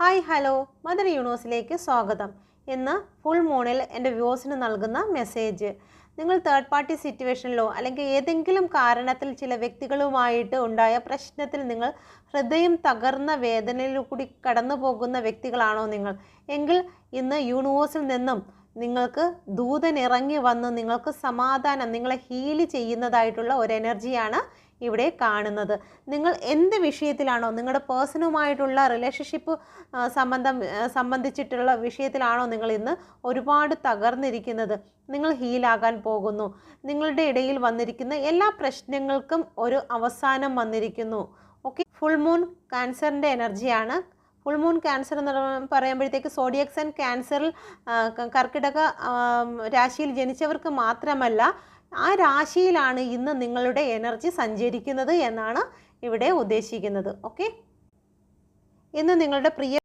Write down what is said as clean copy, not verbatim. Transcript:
Hi hello mother യൂണിവേഴ്സിലേക്ക് സ്വാഗതം. ഇന്ന് full മൂണിൽ എൻ്റെ വ്യൂസിന് നൽകുന്ന മെസ്സേജ്, നിങ്ങൾ തേർഡ് പാർട്ടി സിറ്റുവേഷനിലോ അല്ലെങ്കിൽ ഏതെങ്കിലും കാരണത്തിൽ ചില വ്യക്തികളുമായിട്ട് ഉണ്ടായ പ്രശ്നത്തിൽ നിങ്ങൾ ഹൃദയം തകർന്ന വേദനയിൽ കൂടി കടന്നു പോകുന്ന വ്യക്തികളാണോ നിങ്ങൾ എങ്കിൽ ഇന്ന് യൂണിവേഴ്സിൽ നിന്നും നിങ്ങൾക്ക് ദൂതൻ ഇറങ്ങി വന്ന് നിങ്ങൾക്ക് സമാധാനം, നിങ്ങളെ ഹീല് ചെയ്യുന്നതായിട്ടുള്ള ഒരു എനർജിയാണ് ഇവിടെ കാണുന്നത്. നിങ്ങൾ എന്ത് വിഷയത്തിലാണോ, നിങ്ങളുടെ പേഴ്സണുമായിട്ടുള്ള റിലേഷൻഷിപ്പ് സംബന്ധിച്ചിട്ടുള്ള വിഷയത്തിലാണോ നിങ്ങൾ ഇന്ന് ഒരുപാട് തകർന്നിരിക്കുന്നത്, നിങ്ങൾ ഹീലാകാൻ പോകുന്നു. നിങ്ങളുടെ ഇടയിൽ വന്നിരിക്കുന്ന എല്ലാ പ്രശ്നങ്ങൾക്കും ഒരു അവസാനം വന്നിരിക്കുന്നു. ഓക്കെ, ഫുൾ മൂൺ ക്യാൻസറിൻ്റെ എനർജിയാണ്. ഫുൾ മൂൺ ക്യാൻസർ എന്ന് പറയുമ്പോഴത്തേക്ക് സോഡിയക് സൺ ക്യാൻസറിൽ കർക്കിടക രാശിയിൽ ജനിച്ചവർക്ക് മാത്രമല്ല, ആ രാശിയിലാണ് ഇന്ന് നിങ്ങളുടെ എനർജി സഞ്ചരിക്കുന്നത് എന്നാണ് ഇവിടെ ഉദ്ദേശിക്കുന്നത്. ഓക്കെ, ഇന്ന് നിങ്ങളുടെ പ്രിയ